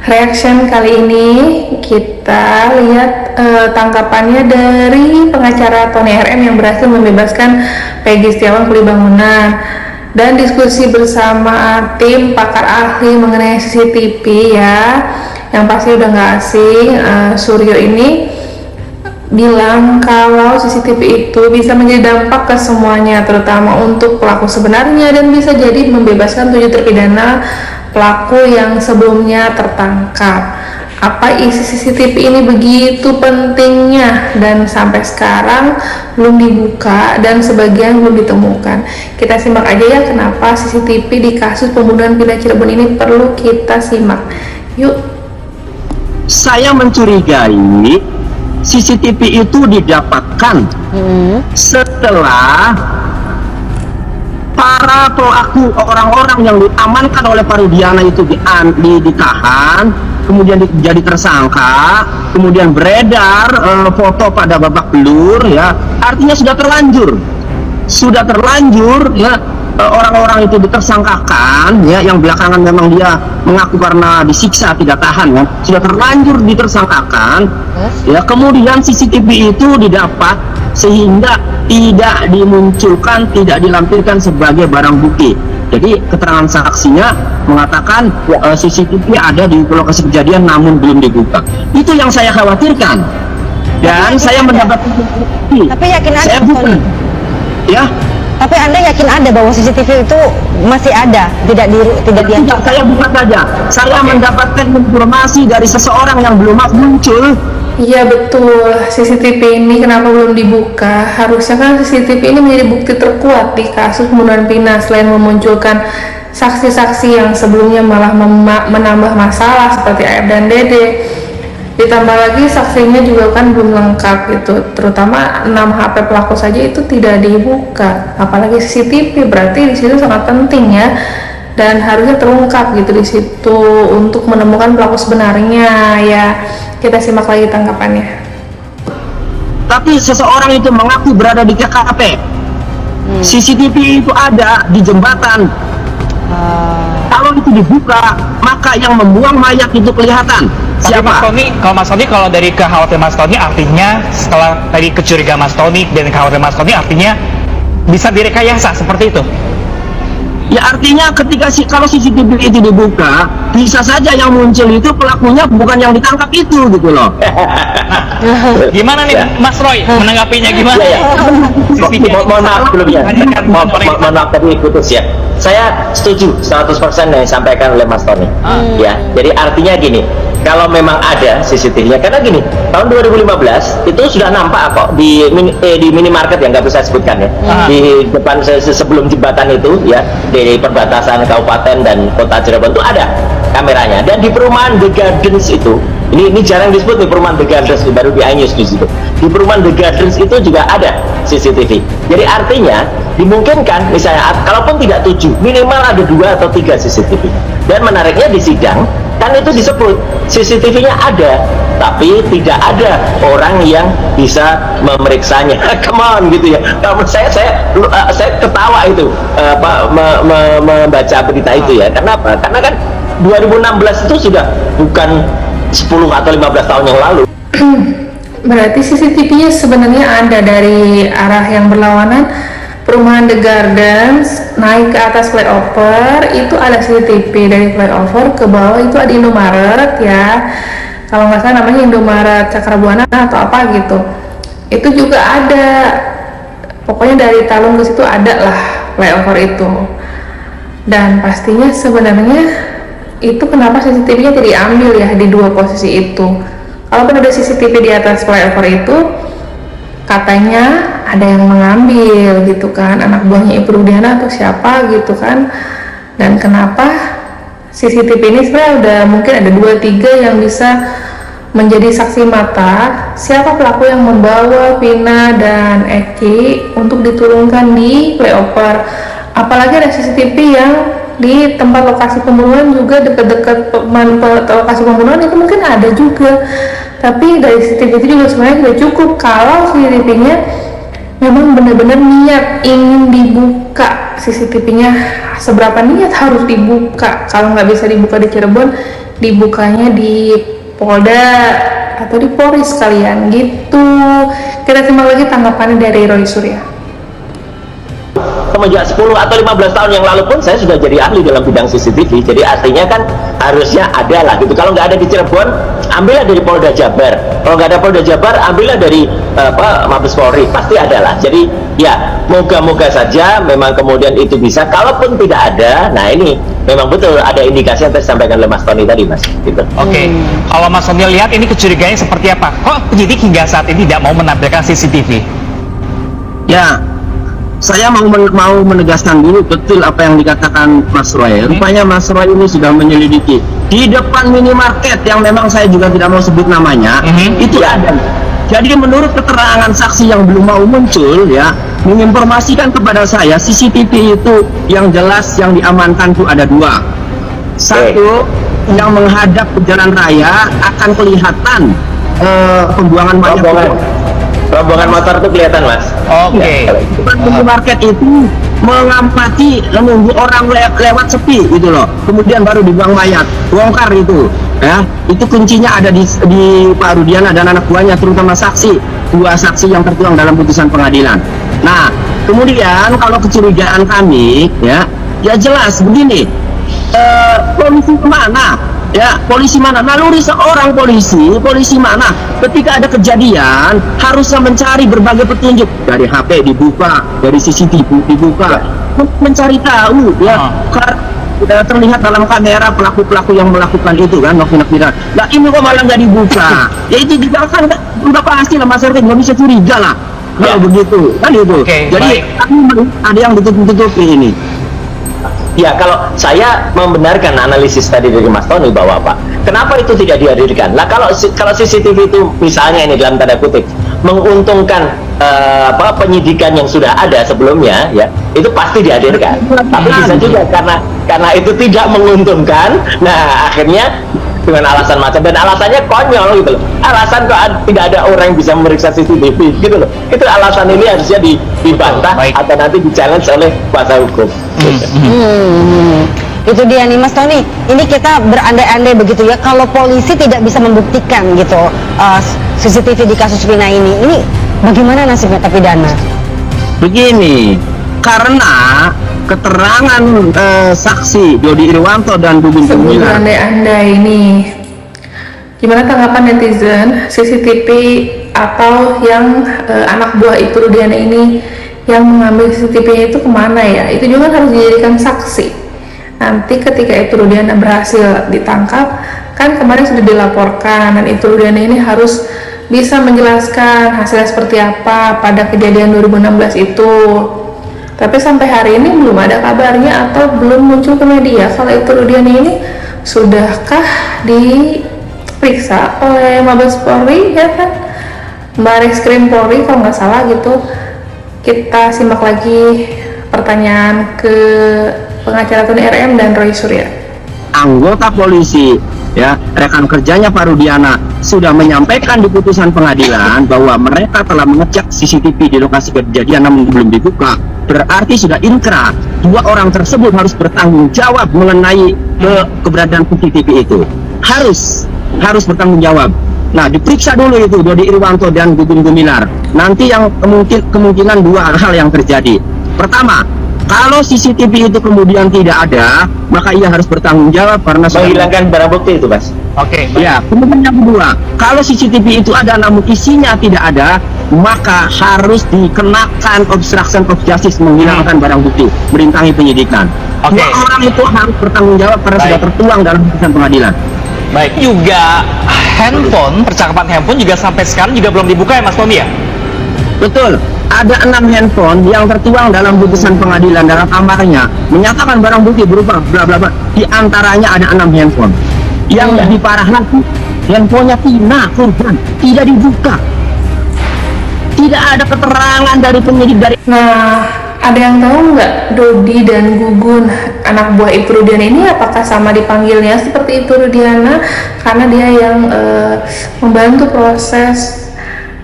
Reaction kali ini kita lihat tanggapannya dari pengacara Tony RM yang berhasil membebaskan Peggy Setiawan Kuli Bangunan, dan diskusi bersama tim pakar ahli mengenai CCTV ya, yang pasti udah nggak asing. Suryo ini bilang kalau CCTV itu bisa menjadi dampak ke semuanya, terutama untuk pelaku sebenarnya, dan bisa jadi membebaskan 7 terpidana pelaku yang sebelumnya tertangkap. Apa isi CCTV ini begitu pentingnya dan sampai sekarang belum dibuka dan sebagian belum ditemukan. Kita simak aja ya kenapa CCTV di kasus pembunuhan Vina Cirebon ini perlu kita simak. Yuk. Saya mencurigai CCTV itu didapatkan setelah para pelaku, orang-orang yang diamankan oleh Pak Rudiana itu ditahan, kemudian jadi tersangka, kemudian beredar foto pada babak belur ya, artinya sudah terlanjur ya, orang-orang itu ditersangkakan ya, yang belakangan memang dia mengaku karena disiksa tidak tahan ya, sudah terlanjur ditersangkakan ya, kemudian CCTV itu didapat sehingga tidak dimunculkan, tidak dilampirkan sebagai barang bukti. Jadi keterangan saksinya mengatakan CCTV ada di lokasi kejadian namun belum dibuka. Itu yang saya khawatirkan. Dan saya mendapat bukti. Tapi yakin ada, saya bukan. Ya. Tapi Anda yakin ada bahwa CCTV itu masih ada, tidak diantar? Saya bukan saja. Saya mendapatkan informasi dari seseorang yang belum muncul. Iya betul, CCTV ini kenapa belum dibuka? Harusnya kan CCTV ini menjadi bukti terkuat di kasus pembunuhan Vina, selain memunculkan saksi-saksi yang sebelumnya malah menambah masalah seperti Ayah dan Dede. Ditambah lagi saksinya juga kan belum lengkap gitu, terutama 6 HP pelaku saja itu tidak dibuka, apalagi CCTV, berarti di situ sangat penting ya, dan harusnya terungkap gitu di situ untuk menemukan pelaku sebenarnya ya. Kita simak lagi tanggapannya. Tapi seseorang itu mengaku berada di TKP. CCTV itu ada di jembatan. Kalau itu dibuka, maka yang membuang mayat itu kelihatan. Siapa? Tapi Mas Tony, kalau dari kekhawatiran Mas Tony, artinya setelah tadi kecurigaan Mas Tony dan kekhawatiran Mas Tony, artinya bisa direkayasa seperti itu? Ya artinya ketika kalau CCTV itu dibuka, bisa saja yang muncul itu pelakunya bukan yang ditangkap itu gitu loh. Gimana nih Mas Roy menanggapinya gimana? Mohon maaf sebelumnya. Mohon maaf tadi putus ya. Saya setuju 100% yang disampaikan oleh Mas Tony. Ya, jadi artinya gini, kalau memang ada CCTV-nya, karena gini, tahun 2015 itu sudah nampak kok di minimarket yang nggak bisa sebutkan ya, di depan sebelum jembatan itu ya, di perbatasan kabupaten dan kota Cirebon itu ada kameranya, dan di perumahan The Gardens itu, ini jarang disebut nih, perumahan The Gardens baru di iNews di situ. Di perumahan The Gardens itu juga ada CCTV. Jadi artinya dimungkinkan misalnya, kalaupun tidak 7, minimal ada 2 atau 3 CCTV. Dan menariknya di sidang kan itu disebut CCTV-nya ada, tapi tidak ada orang yang bisa memeriksanya. Come on gitu ya. Kamu saya ketawa itu membaca berita itu ya. Kenapa? Karena kan 2016 itu sudah bukan 10 atau 15 tahun yang lalu. Berarti CCTV-nya sebenarnya ada dari arah yang berlawanan, perumahan The Gardens naik ke atas flyover itu ada CCTV, dari flyover ke bawah itu ada Indomaret ya, kalau nggak salah namanya Indomaret Cakrabuana atau apa gitu, itu juga ada, pokoknya dari Talung ke situ ada lah flyover itu. Dan pastinya sebenarnya itu kenapa CCTV-nya tidak diambil ya di 2 posisi itu. Kalaupun ada CCTV di atas flyover itu, katanya ada yang mengambil gitu kan, anak buahnya Ibu Rudiana atau siapa gitu kan. Dan kenapa CCTV ini sebenarnya udah mungkin ada 2-3 yang bisa menjadi saksi mata siapa pelaku yang membawa Vina dan Eki untuk diturunkan di flyover. Apalagi ada CCTV yang di tempat lokasi pembunuhan juga, dekat-dekat lokasi pembunuhan itu mungkin ada juga. Tapi dari CCTV itu juga sebenarnya tidak cukup kalau CCTV-nya memang benar-benar niat ingin dibuka. CCTV-nya seberapa niat harus dibuka, kalau nggak bisa dibuka di Cirebon dibukanya di Polda atau di Polri sekalian gitu. Kita simak lagi tanggapannya dari Roy Surya. Semenjak 10 atau 15 tahun yang lalu pun saya sudah jadi ahli dalam bidang CCTV, jadi artinya kan harusnya ada lah gitu. Kalau nggak ada di Cirebon, ambillah dari Polda Jabar. Kalau nggak ada Polda Jabar, ambillah dari Mabes Polri, pasti ada lah. Jadi ya moga-moga saja memang kemudian itu bisa. Kalaupun tidak ada, nah ini memang betul ada indikasi yang disampaikan oleh Mas Tony tadi, Mas. Gitu. Oke, kalau Mas Tony lihat ini kecurigaannya seperti apa? Kok penyidik hingga saat ini tidak mau menampilkan CCTV? Ya, saya mau menegaskan dulu betul apa yang dikatakan Mas Roy. Rupanya Mas Roy ini sudah menyelidiki di depan minimarket yang memang saya juga tidak mau sebut namanya, itu ada. Jadi menurut keterangan saksi yang belum mau muncul, ya, menginformasikan kepada saya CCTV itu yang jelas yang diamankan itu ada 2. Satu yang menghadap ke jalan raya akan kelihatan pembuangan mayat. Rombongan motor itu kelihatan, Mas. Oke. Minimarket itu mengamati menunggu orang lewat sepi gitu loh, kemudian baru dibuang mayat, bongkar itu ya. Itu kuncinya ada di Pak Rudiana dan anak buahnya, terutama saksi, 2 saksi yang tertuang dalam putusan pengadilan. Nah, kemudian kalau kecurigaan kami ya jelas begini, polisi mana ya, polisi mana, naluri seorang polisi mana ketika ada kejadian harusnya mencari berbagai petunjuk, dari HP dibuka, dari CCTV dibuka, mencari tahu ya. Sudah terlihat dalam kamera pelaku-pelaku yang melakukan itu kan, nopi-nopi. Nah ini kok malah nggak dibuka, ya itu juga kan udah pasti lah masyarakat nggak bisa curiga lah kalau begitu kan itu. Jadi ada yang ditutup-tutupi ini. Ya, kalau saya membenarkan analisis tadi dari Mas Tony bahwa apa? Kenapa itu tidak dihadirkan? Nah, kalau CCTV itu misalnya ini dalam tanda kutip menguntungkan penyidikan yang sudah ada sebelumnya, ya itu pasti dihadirkan. Tapi bisa juga karena itu tidak menguntungkan. Nah, akhirnya dengan alasan macam, dan alasannya konyol gitu loh. Alasan kok tidak ada orang yang bisa memeriksa CCTV gitu loh. Itu alasan ini harusnya dibantah atau nanti di-challenge oleh kuasa hukum. Itu dia nih Mas Tony, ini kita berandai-andai begitu ya, kalau polisi tidak bisa membuktikan gitu CCTV di kasus Vina ini bagaimana nasibnya terpidana? Begini, karena keterangan saksi Dodi Irwanto dan Gugum Gumilar. Berandai-andai ini, gimana tanggapan netizen CCTV atau yang anak buah itu Rudiana ini yang mengambil CCTV-nya itu kemana ya? Itu juga harus dijadikan saksi. Nanti ketika itu Rudiana berhasil ditangkap, kan kemarin sudah dilaporkan, dan itu Rudiana ini harus bisa menjelaskan hasilnya seperti apa pada kejadian 2016 itu. Tapi sampai hari ini belum ada kabarnya atau belum muncul ke media kalau itu Rudiana ini sudahkah diperiksa oleh Mabes Polri, ya kan, Bareskrim Polri kalau nggak salah gitu. Kita simak lagi pertanyaan ke pengacara Tony RM dan Roy Surya. Anggota polisi ya, rekan kerjanya Pak Rudiana sudah menyampaikan di putusan pengadilan bahwa mereka telah mengecek CCTV di lokasi kejadian namun belum dibuka. Berarti sudah inkrah 2 orang tersebut harus bertanggung jawab mengenai keberadaan CCTV itu. Harus bertanggung jawab. Nah, diperiksa dulu itu Dodi Irwanto dan Gugum Gumilar. Nanti yang kemungkinan 2 hal yang terjadi. Pertama, kalau CCTV itu kemudian tidak ada, maka ia harus bertanggung jawab karena menghilangkan barang bukti itu, Mas. Oke. Ya, kemudian yang kedua, kalau CCTV itu ada namun isinya tidak ada, maka harus dikenakan obstruction of justice, menghilangkan barang bukti, merintangi penyidikan. 2 orang itu harus bertanggung jawab karena sudah tertuang dalam putusan pengadilan. Baik, juga handphone, percakapan handphone juga sampai sekarang juga belum dibuka ya Mas Tony ya? Betul, ada 6 handphone yang tertuang dalam putusan pengadilan dalam amarnya menyatakan barang bukti berupa bla bla bla. Di antaranya ada 6 handphone. Yang lebih parah lagi, handphonenya Vina korban tidak dibuka. Tidak ada keterangan dari penyidik dari. Nah, ada yang tahu nggak Dodi dan Gugun anak buah Ibtu Rudiana ini apakah sama dipanggilnya seperti Ibtu Rudiana karena dia yang membantu proses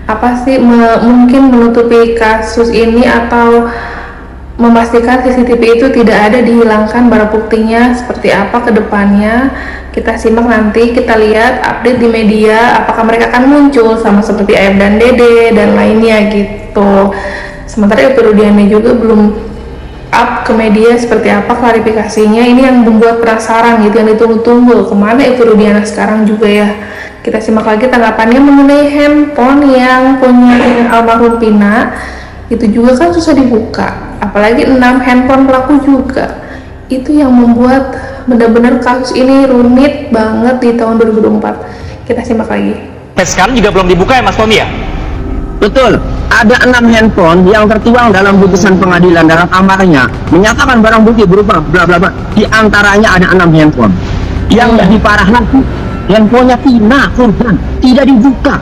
apa sih mungkin menutupi kasus ini, atau memastikan CCTV itu tidak ada dihilangkan barang buktinya seperti apa ke depannya. Kita simak nanti, kita lihat update di media apakah mereka akan muncul sama seperti Ayab dan Dede dan lainnya gitu. Sementara Ibu Rudiana juga belum up ke media seperti apa klarifikasinya. Ini yang membuat penasaran gitu, yang ditunggu-tunggu kemana Ibu Rudiana sekarang juga ya. Kita simak lagi tanggapannya mengenai handphone yang punya almarhum Pina. Itu juga kan susah dibuka, apalagi 6 handphone pelaku juga. Itu yang membuat benar-benar kasus ini rumit banget di tahun 2024. Kita simak lagi. Sampai sekarang juga belum dibuka ya Mas Tony ya? Betul, ada 6 handphone yang tertuang dalam putusan pengadilan dalam kamarnya menyatakan barang bukti berupa bla bla bla. Di antaranya ada 6 handphone. Yang lebih parah lagi, handphonenya Pina korban tidak dibuka.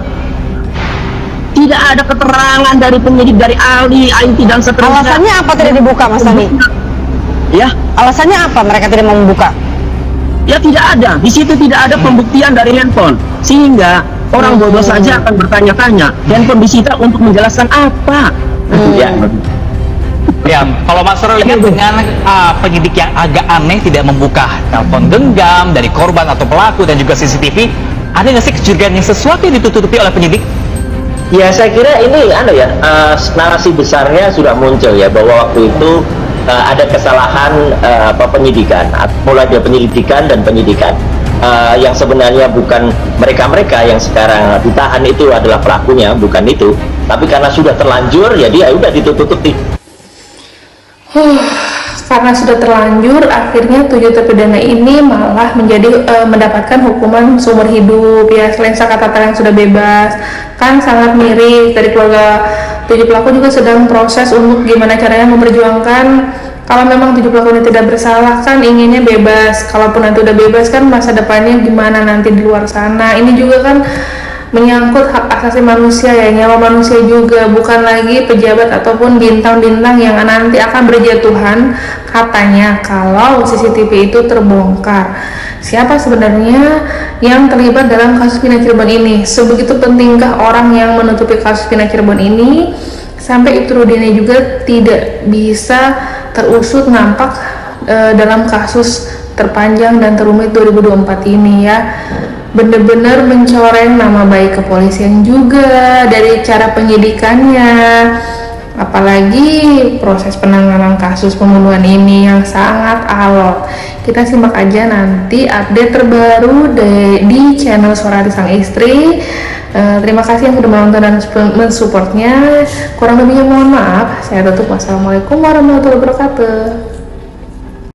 Tidak ada keterangan dari penyidik, dari ahli IT dan seterusnya. Alasannya apa tidak dibuka, Mas Tani? Ya, Alasannya apa mereka tidak mau membuka? ya tidak ada. Di situ tidak ada pembuktian dari handphone. Sehingga orang bodoh saja akan bertanya-tanya, handphone disita untuk menjelaskan apa? Ya. Ya, kalau Mas Roy lihat dengan penyidik yang agak aneh tidak membuka telepon genggam dari korban atau pelaku dan juga CCTV, ada nggak sih kecurigaan yang sesuatu yang ditutupi oleh penyidik? Ya, saya kira ini narasi besarnya sudah muncul ya, bahwa waktu itu ada kesalahan penyidikan, mulai dari penyelidikan dan penyidikan, yang sebenarnya bukan mereka yang sekarang ditahan itu adalah pelakunya, bukan itu, tapi karena sudah terlanjur jadi ya udah ditutup-tutupi. Karena sudah terlanjur, akhirnya 7 terpidana ini malah mendapatkan hukuman seumur hidup ya. Selain Sakatatara yang sudah bebas, kan sangat miris dari keluarga 7 pelaku juga sedang proses untuk gimana caranya memperjuangkan kalau memang 7 pelaku ini tidak bersalah, kan inginnya bebas. Kalaupun nanti udah bebas, kan masa depannya gimana nanti di luar sana. Ini juga kan menyangkut hak asasi manusia ya, nyawa manusia juga, bukan lagi pejabat ataupun bintang-bintang yang nanti akan berjatuhan katanya kalau CCTV itu terbongkar. Siapa sebenarnya yang terlibat dalam kasus Pina Cirebon ini? Sebegitu pentingkah orang yang menutupi kasus Pina Cirebon ini sampai Ibtu Rudiana juga tidak bisa terusut nampak dalam kasus terpanjang dan terumit 2024 ini ya. Benar-benar mencoreng nama baik kepolisian juga dari cara penyidikannya, apalagi proses penanganan kasus pembunuhan ini yang sangat alot. Kita simak aja nanti update terbaru di channel Suara Hati Sang Istri. Terima kasih yang sudah menonton dan mensupportnya. Kurang lebihnya mohon maaf. Saya tutup. Wassalamualaikum warahmatullahi wabarakatuh.